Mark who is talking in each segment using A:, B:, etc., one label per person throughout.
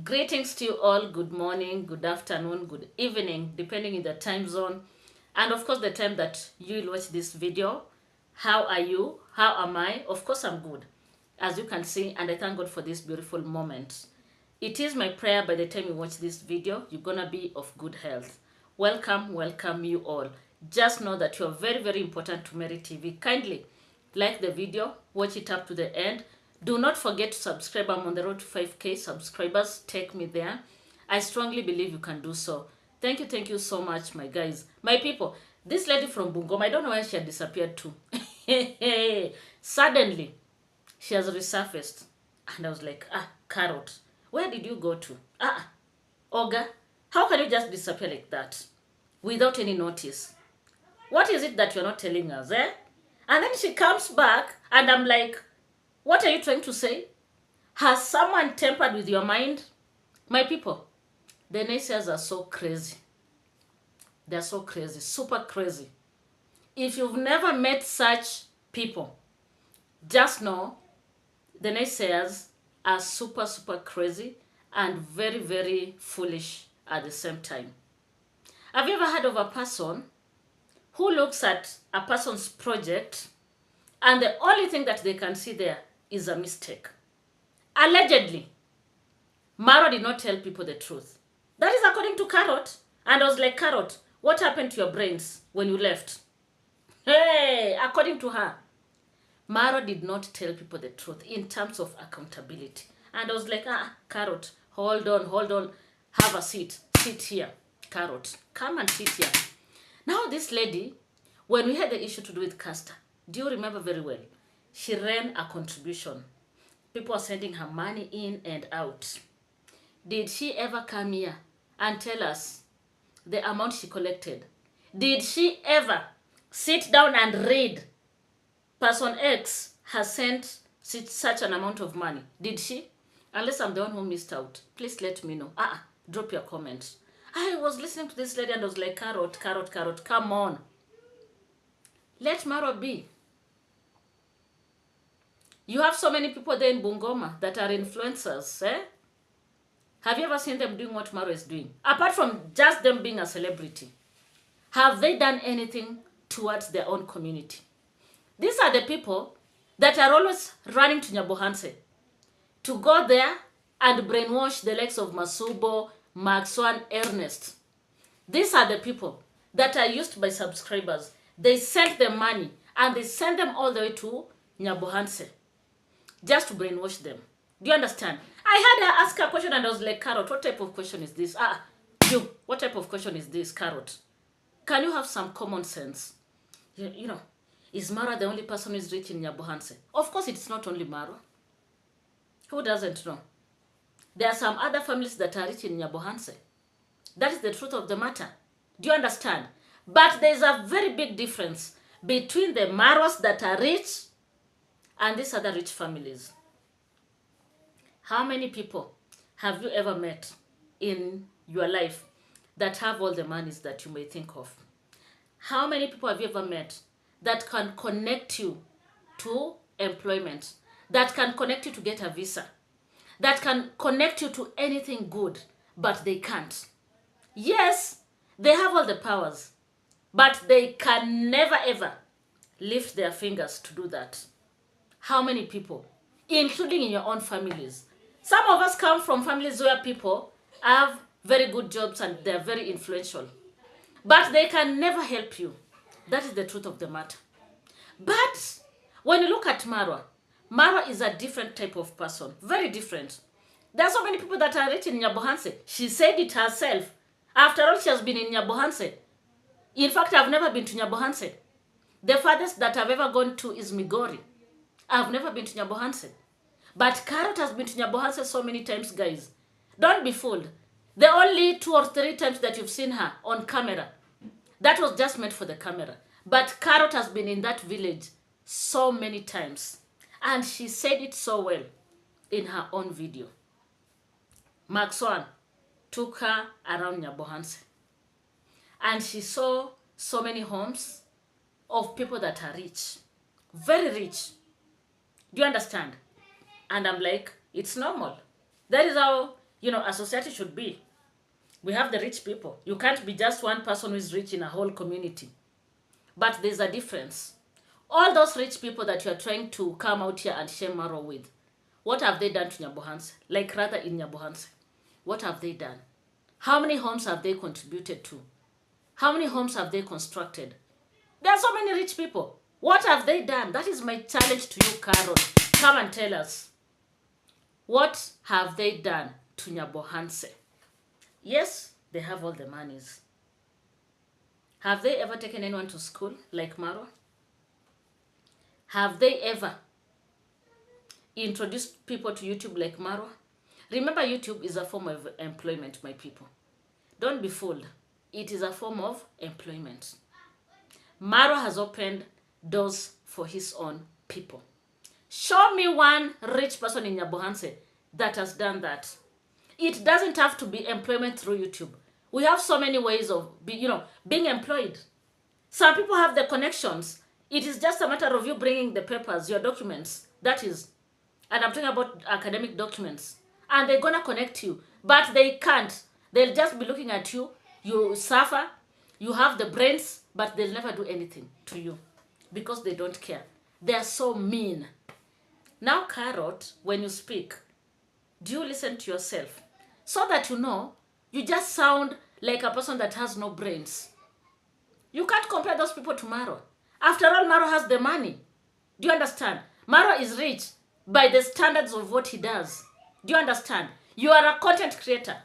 A: Greetings to you all. Good morning, good afternoon, good evening, depending in the time zone. And of course, the time that you will watch this video. How are you? How am I? Of course, I'm good. As you can see, and I thank God for this beautiful moment. It is my prayer by the time you watch this video, you're gonna be of good health. Welcome you all. Just know that you are very, very important to Mary TV. Kindly like the video, watch it up to the end. Do not forget to subscribe. I'm on the road to 5K subscribers. Take me there. I strongly believe you can do so. Thank you so much, my guys. My people, this lady from Bungoma, I don't know where she had disappeared to. Suddenly, she has resurfaced. And I was like, Carrot, where did you go to? Oga, how can you just disappear like that? Without any notice? What is it that you're not telling us, eh? And then she comes back, and I'm like, what are you trying to say? Has someone tampered with your mind? My people, the naysayers are so crazy. They're so crazy, super crazy. If you've never met such people, just know the naysayers are super, super crazy and very, very foolish at the same time. Have you ever heard of a person who looks at a person's project and the only thing that they can see there is a mistake? Allegedly, Maro did not tell people the truth. That is according to Carrot. And I was like, Carrot, what happened to your brains when you left? Hey, according to her, Maro did not tell people the truth in terms of accountability. And I was like, Carrot, hold on, have a seat. Sit here, Carrot. Come and sit here. Now this lady, when we had the issue to do with Castor, do you remember very well? She ran a contribution. People are sending her money in and out. Did she ever come here and tell us the amount she collected? Did she ever sit down and read person X has sent such an amount of money? Did she? Unless I'm the one who missed out. Please let me know. Drop your comments. I was listening to this lady and I was like, Carrot, come on. Let Maro be. You have so many people there in Bungoma that are influencers, eh? Have you ever seen them doing what Maro is doing? Apart from just them being a celebrity, have they done anything towards their own community? These are the people that are always running to Nyabohanse to go there and brainwash the likes of Masubo, Maxwan, Ernest. These are the people that are used by subscribers. They send them money and they send them all the way to Nyabohanse just to brainwash them. Do you understand? I had her ask a question and I was like, Carrot, what type of question is this? What type of question is this, Carrot? Can you have some common sense? You know, is Maro the only person who is rich in Nyabohanse? Of course, it's not only Maro. Who doesn't know? There are some other families that are rich in Nyabohanse. That is the truth of the matter. Do you understand? But there's a very big difference between the Maros that are rich and these other rich families. How many people have you ever met in your life that have all the monies that you may think of? How many people have you ever met that can connect you to employment, that can connect you to get a visa, that can connect you to anything good, but they can't? Yes, they have all the powers, but they can never ever lift their fingers to do that. How many people, including in your own families? Some of us come from families where people have very good jobs and they're very influential, but they can never help you. That is the truth of the matter. But when you look at Marwa, Marwa is a different type of person, very different. There are so many people that are rich in Nyabohanse. She said it herself. After all, she has been in Nyabohanse. In fact, I've never been to Nyabohanse. The farthest that I've ever gone to is Migori. I've never been to Nyabohanse. But Carrot has been to Nyabohanse so many times, guys. Don't be fooled. The only 2 or 3 times that you've seen her on camera, that was just meant for the camera. But Carrot has been in that village so many times. And she said it so well in her own video. Maxwan took her around Nyabohanse. And she saw so many homes of people that are rich. Very rich. Do you understand? And I'm like, it's normal. That is how a society should be. We have the rich people. You can't be just one person who is rich in a whole community. But there's a difference. All those rich people that you are trying to come out here and share Maro with, what have they done to Nyabohanse? Like rather in Nyabohanse. What have they done? How many homes have they contributed to? How many homes have they constructed? There are so many rich people. What have they done? That is my challenge to you, KARROT. Come and tell us. What have they done to Nyabohanse? Yes, they have all the monies. Have they ever taken anyone to school like Marwa? Have they ever introduced people to YouTube like Marwa? Remember, YouTube is a form of employment, my people. Don't be fooled. It is a form of employment. Maro has opened doors for his own people. Show me one rich person in Nyabohanse that has done that. It doesn't have to be employment through YouTube. We have so many ways of being employed. Some people have the connections. It is just a matter of you bringing the papers, your documents. That is. And I'm talking about academic documents. And they're going to connect you. But they can't. They'll just be looking at you. You suffer. You have the brains. But they'll never do anything to you. Because they don't care. They're so mean. Now, KARROT, when you speak, do you listen to yourself? So that you just sound like a person that has no brains. You can't compare those people to Maro. After all, Maro has the money. Do you understand? Maro is rich by the standards of what he does. Do you understand? You are a content creator.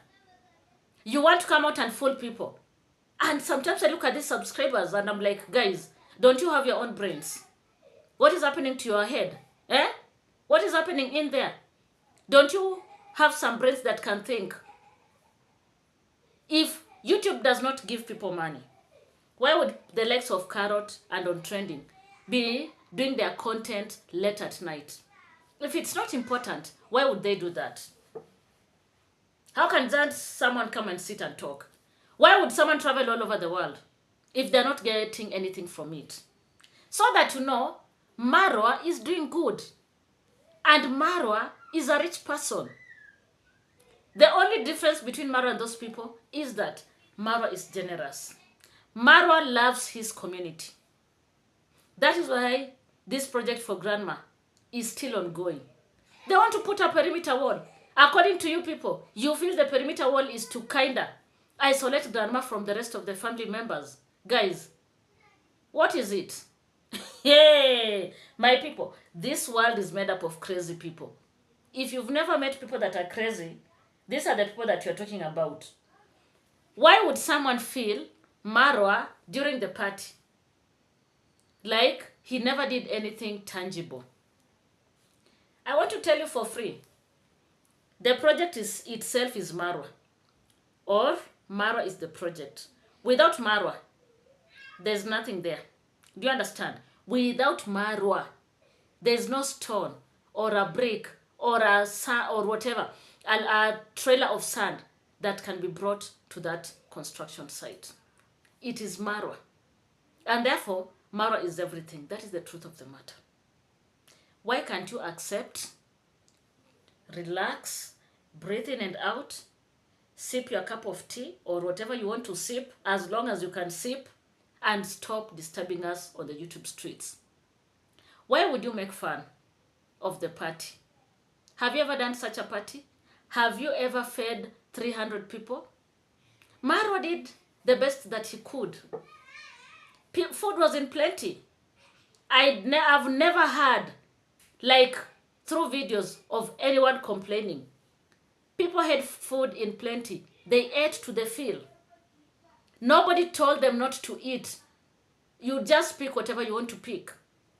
A: You want to come out and fool people. And sometimes I look at these subscribers and I'm like, guys, don't you have your own brains? What is happening to your head? What is happening in there? Don't you have some brains that can think? If YouTube does not give people money, why would the likes of KARROT and On Trending be doing their content late at night? If it's not important, why would they do that? How can someone come and sit and talk? Why would someone travel all over the world if they're not getting anything from it? So that Marwa is doing good. And Marwa is a rich person. The only difference between Marwa and those people is that Marwa is generous. Marwa loves his community. That is why this project for Grandma is still ongoing. They want to put a perimeter wall. According to you people, you feel the perimeter wall is to kinda isolate Grandma from the rest of the family members. Guys, what is it? Hey, my people, this world is made up of crazy people. If you've never met people that are crazy, these are the people that you're talking about. Why would someone feel Marwa during the party like he never did anything tangible? I want to tell you for free. The project itself is Marwa. Or Marwa is the project. Without Marwa, there's nothing there. Do you understand? Without Marwa, there's no stone or a brick or a sand or whatever, a trailer of sand that can be brought to that construction site. It is Marwa. And therefore, Marwa is everything. That is the truth of the matter. Why can't you accept, relax, breathe in and out, sip your cup of tea or whatever you want to sip, as long as you can sip, and stop disturbing us on the YouTube streets? Why would you make fun of the party? Have you ever done such a party? Have you ever fed 300 people? Maro did the best that he could. Food was in plenty. I've never heard, through videos of anyone complaining. People had food in plenty. They ate to the fill. Nobody told them not to eat. You just pick whatever you want to pick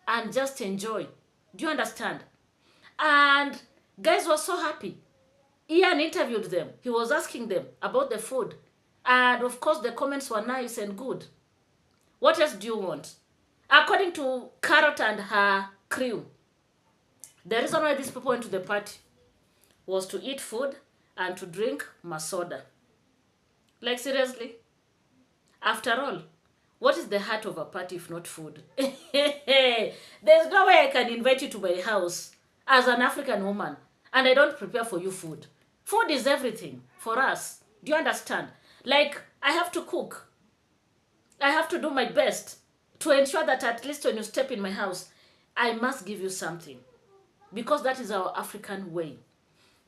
A: and just enjoy. Do you understand? And guys were so happy. Ian interviewed them. He was asking them about the food. And of course, the comments were nice and good. What else do you want? According to KARROT and her crew, the reason why these people went to the party was to eat food and to drink masoda. Seriously? After all, what is the heart of a party if not food? There's no way I can invite you to my house as an African woman and I don't prepare for you food. Food is everything for us. Do you understand? Like, I have to cook. I have to do my best to ensure that at least when you step in my house, I must give you something. Because that is our African way.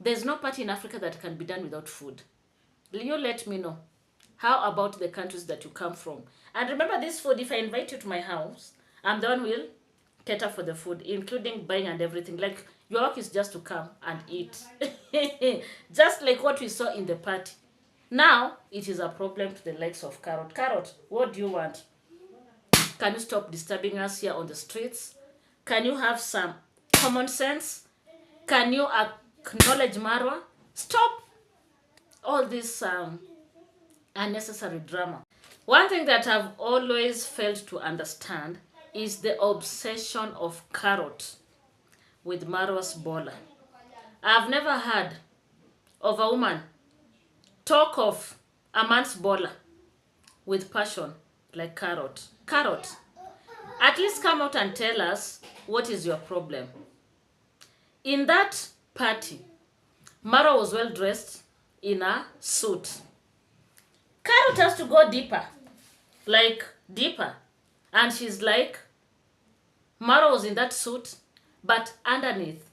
A: There's no party in Africa that can be done without food. You let me know. How about the countries that you come from? And remember this food, if I invite you to my house, I'm the one who will cater for the food, including buying and everything. Like, your work is just to come and eat. Just like what we saw in the party. Now, it is a problem to the likes of KARROT. KARROT, what do you want? Can you stop disturbing us here on the streets? Can you have some common sense? Can you acknowledge Marwa? Stop all this unnecessary drama. One thing that I've always failed to understand is the obsession of KARROT with Marwa's bola. I've never heard of a woman talk of a man's bola with passion like KARROT. KARROT, at least come out and tell us what is your problem. In that party, Maro was well dressed in a suit. KARROT has to go deeper, like deeper. And she's like, Maro was in that suit, but underneath,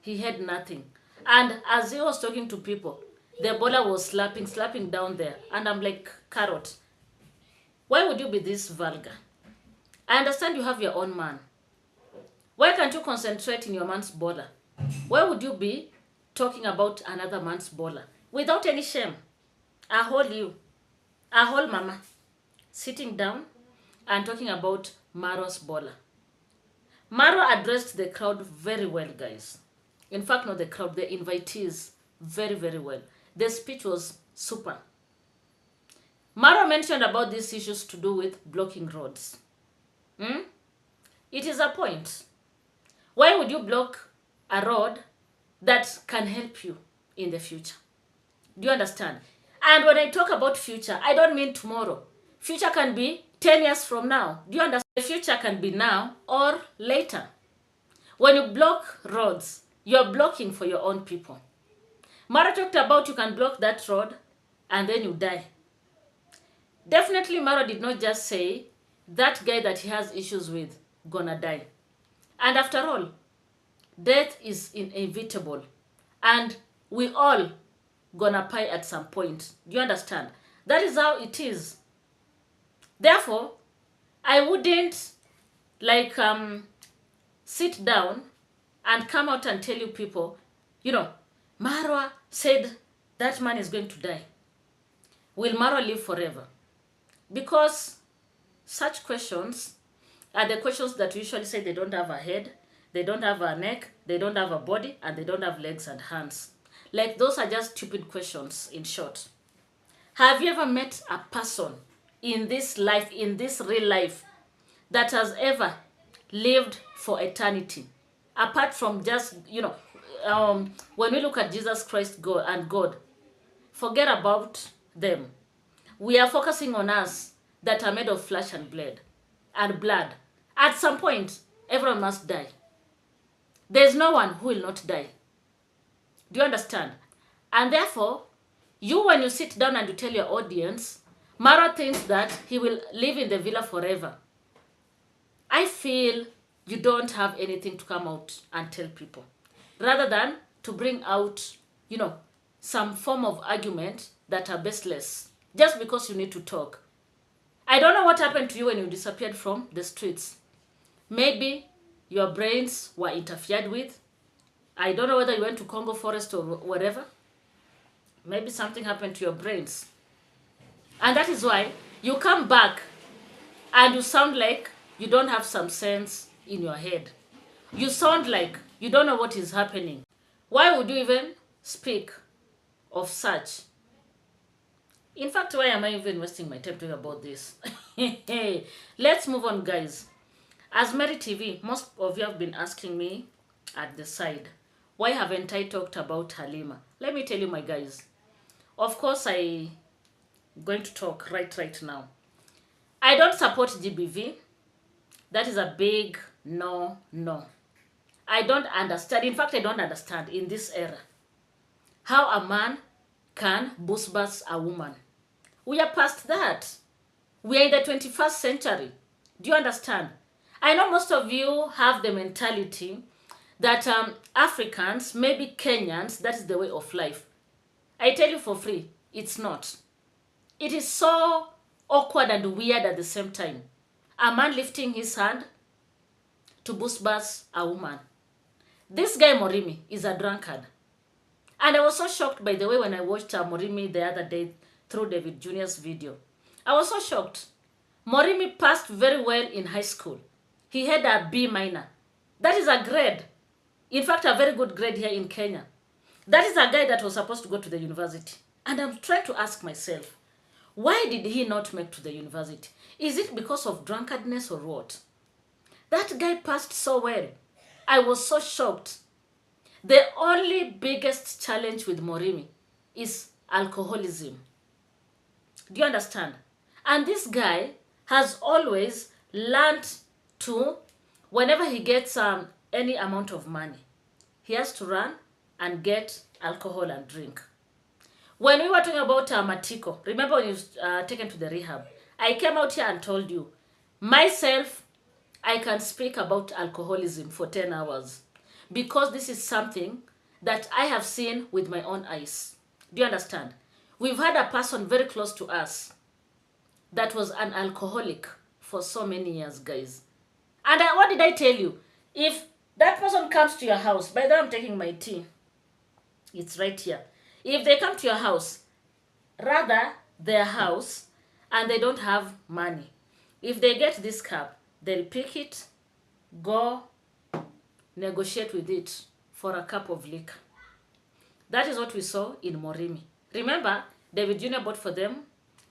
A: he had nothing. And as he was talking to people, the bola was slapping down there. And I'm like, KARROT, why would you be this vulgar? I understand you have your own man. Why can't you concentrate in your man's bola? Why would you be talking about another man's bola without any shame? A whole mama, sitting down and talking about Maro's bola. Maro addressed the crowd very well, guys. In fact, not the crowd, the invitees, very, very well. The speech was super. Maro mentioned about these issues to do with blocking roads. It is a point. Why would you block a road that can help you in the future? Do you understand? And when I talk about future, I don't mean tomorrow. Future can be 10 years from now. Do you understand? The future can be now or later. When you block roads, you're blocking for your own people. Maro talked about you can block that road and then you die. Definitely Maro did not just say that guy that he has issues with gonna die. And after all, death is inevitable. And we all gonna pay at some point. Do you understand? That is how it is. Therefore, I wouldn't like sit down and come out and tell you people, Marwa said that man is going to die. Will Marwa live forever? Because such questions are the questions that usually say they don't have a head, they don't have a neck, they don't have a body, and they don't have legs and hands. Like, those are just stupid questions, in short. Have you ever met a person in this life, in this real life, that has ever lived for eternity? Apart from just, when we look at Jesus Christ God, forget about them. We are focusing on us that are made of flesh and blood. At some point, everyone must die. There's no one who will not die. Do you understand? And therefore, when you sit down and you tell your audience, Maro thinks that he will live in the villa forever. I feel you don't have anything to come out and tell people. Rather than to bring out, some form of argument that are baseless. Just because you need to talk. I don't know what happened to you when you disappeared from the streets. Maybe your brains were interfered with. I don't know whether you went to Congo forest or wherever. Maybe something happened to your brains. And that is why you come back and you sound like you don't have some sense in your head. You sound like you don't know what is happening. Why would you even speak of such? In fact, why am I even wasting my time talking about this? Let's move on, guys. As Mary TV, most of you have been asking me at the side, why haven't I talked about Halima? Let me tell you, my guys. Of course, I'm going to talk right now. I don't support GBV. That is a big no. I don't understand. In fact, I don't understand in this era. how a man can boost a woman. We are past that. We are in the 21st century. Do you understand? I know most of you have the mentality that Africans, maybe Kenyans, that is the way of life. I tell you for free, it's not. It is so awkward and weird at the same time. A man lifting his hand to boost a woman. This guy Morimi is a drunkard. And I was so shocked, by the way, when I watched Morimi the other day through David Jr.'s video. I was so shocked. Morimi passed very well in high school. He had a B minor. That is a grade. In fact, a very good grade here in Kenya. That is a guy that was supposed to go to the university. And I'm trying to ask myself, why did he not make to the university? Is it because of drunkardness or what? That guy passed so well. I was so shocked. The only biggest challenge with Morimi is alcoholism. Do you understand? And this guy has always learned to, whenever he gets any amount of money, he has to run and get alcohol and drink. When we were talking about Matiko, remember when he was taken to the rehab, I came out here and told you, myself, I can speak about alcoholism for 10 hours because this is something that I have seen with my own eyes. Do you understand? We've had a person very close to us that was an alcoholic for so many years, guys. And what did I tell you? If that person comes to your house, by the way, I'm taking my tea. It's right here. If they come to your house, rather their house, and they don't have money, if they get this cup, they'll pick it, go negotiate with it for a cup of liquor. That is what we saw in Morimi. Remember, David Jr. bought for them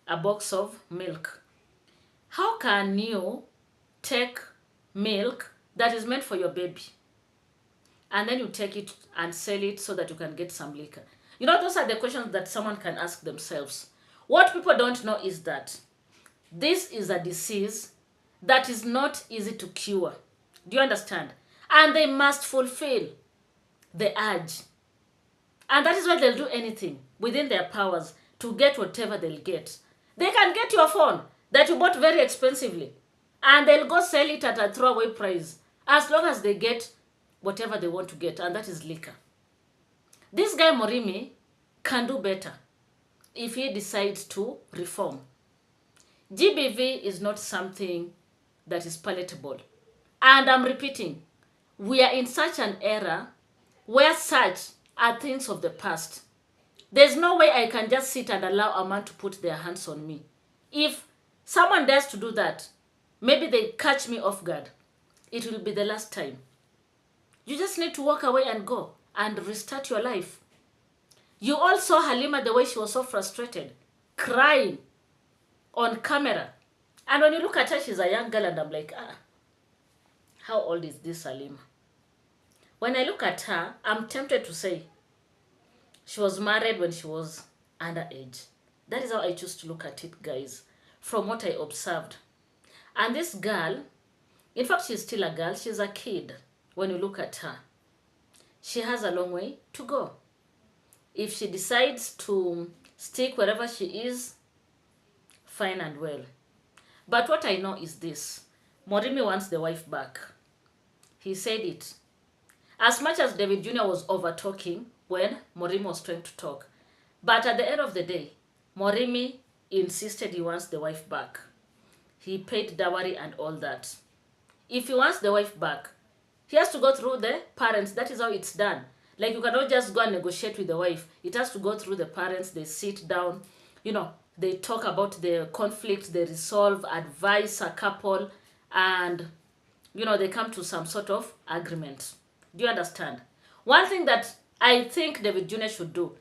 A: a box of milk. How can you take milk that is meant for your baby and then you take it and sell it so that you can get some liquor? You know, those are the questions that someone can ask themselves. What people don't know is that this is a disease that is not easy to cure. Do you understand? And they must fulfill the urge. And that is why they'll do anything within their powers to get whatever they'll get. They can get your phone that you bought very expensively, and they'll go sell it at a throwaway price as long as they get whatever they want to get, and that is liquor. This guy Morimi can do better if he decides to reform. GBV is not something that is palatable. And I'm repeating, we are in such an era where such are things of the past. There's no way I can just sit and allow a man to put their hands on me. If someone dares to do that, maybe they catch me off guard. It will be the last time. You just need to walk away and go and restart your life. You all saw Halima, the way she was so frustrated, crying on camera. And when you look at her, she's a young girl, and I'm like, how old is this Halima? When I look at her, I'm tempted to say she was married when she was underage. That is how I choose to look at it, guys, from what I observed. And this girl, in fact, she's still a girl. She's a kid when you look at her. She has a long way to go. If she decides to stick wherever she is, fine and well. But what I know is this. Morimi wants the wife back. He said it. As much as David Jr. was over-talking when Morimi was trying to talk. But at the end of the day, Morimi insisted he wants the wife back. He paid dowry and all that. If he wants the wife back, he has to go through the parents. That is how it's done. Like, you cannot just go and negotiate with the wife. It has to go through the parents. They sit down, you know, they talk about the conflict, they resolve, advise a couple, and, you know, they come to some sort of agreement. Do you understand? One thing that I think David Jr. should do,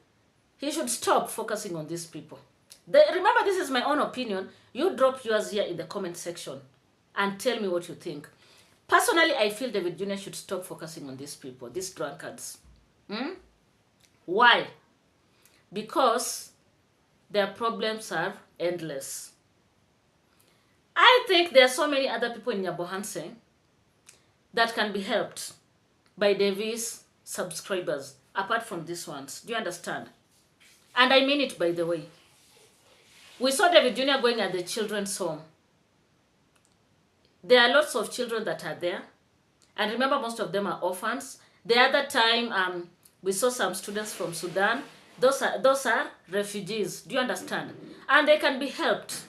A: he should stop focusing on these people. Remember, this is my own opinion. You drop yours here in the comment section and tell me what you think. Personally, I feel David Jr. should stop focusing on these people, these drunkards. Why? Because their problems are endless. I think there are so many other people in Nyabohanse that can be helped by David's subscribers. apart from these ones. Do you understand? And I mean it, by the way. We saw David Jr. going at the children's home. There are lots of children that are there. And remember, most of them are orphans. The other time, we saw some students from Sudan. Those are refugees. Do you understand? And they can be helped.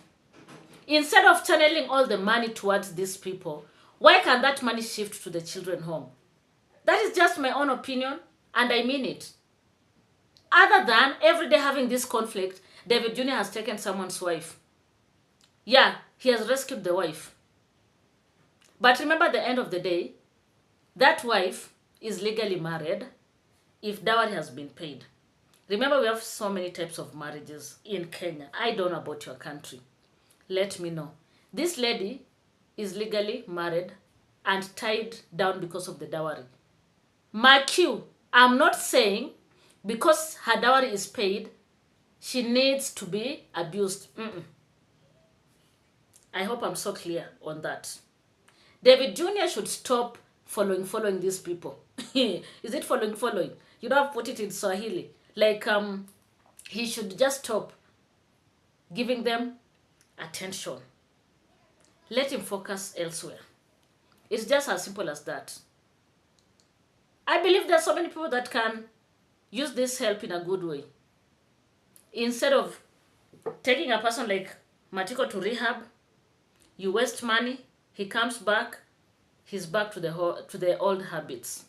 A: Instead of channeling all the money towards these people, why can't that money shift to the children home? That is just my own opinion, and I mean it. Other than every day having this conflict, David Jr. has taken someone's wife. Yeah, he has rescued the wife. But remember, at the end of the day, that wife is legally married if dowry has been paid. Remember, we have so many types of marriages in Kenya. I don't know about your country. Let me know. This lady is legally married and tied down because of the dowry. Mark you, I'm not saying because her dowry is paid, she needs to be abused. I hope I'm so clear on that. David Jr. should stop following these people. Is it following? You don't have to put it in Swahili. Like, he should just stop giving them attention. Let him focus elsewhere. It's just as simple as that. I believe there are so many people that can use this help in a good way. Instead of taking a person like Matiko to rehab, you waste money, he comes back, he's back to the old habits.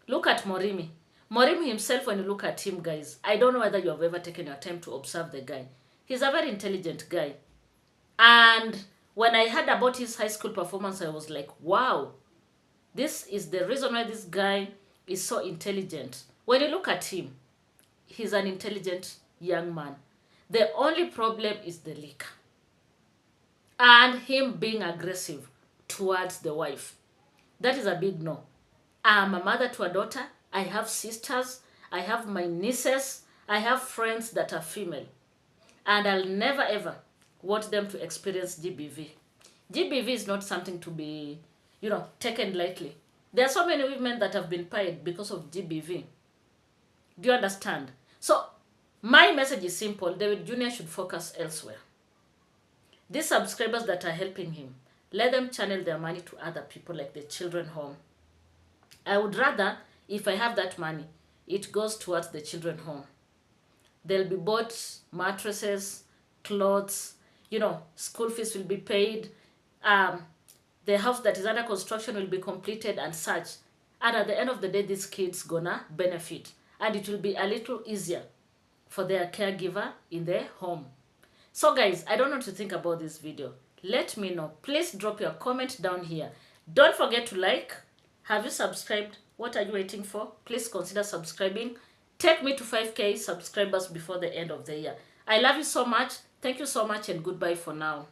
A: Look at Morimi. Morimi himself, when you look at him, guys, I don't know whether you have ever taken your time to observe the guy. He's a very intelligent guy. And when I heard about his high school performance, I was like, wow, this is the reason why this guy is so intelligent. When you look at him, he's an intelligent young man. The only problem is the liquor. And him being aggressive towards the wife. That is a big no. I'm a mother to a daughter. I have sisters. I have my nieces. I have friends that are female. And I'll never ever want them to experience GBV. GBV is not something to be, taken lightly. There are so many women that have been paid because of GBV. Do you understand? So, my message is simple. David Jr. should focus elsewhere. These subscribers that are helping him, let them channel their money to other people like the children home. I would rather, if I have that money, it goes towards the children home. They'll be bought mattresses, clothes, school fees will be paid. The house that is under construction will be completed and such. And at the end of the day, these kids gonna benefit. And it will be a little easier for their caregiver in their home. So guys, I don't know what to think about this video. Let me know. Please drop your comment down here. Don't forget to like. Have you subscribed? What are you waiting for? Please consider subscribing. Take me to 5K subscribers before the end of the year. I love you so much. Thank you so much and goodbye for now.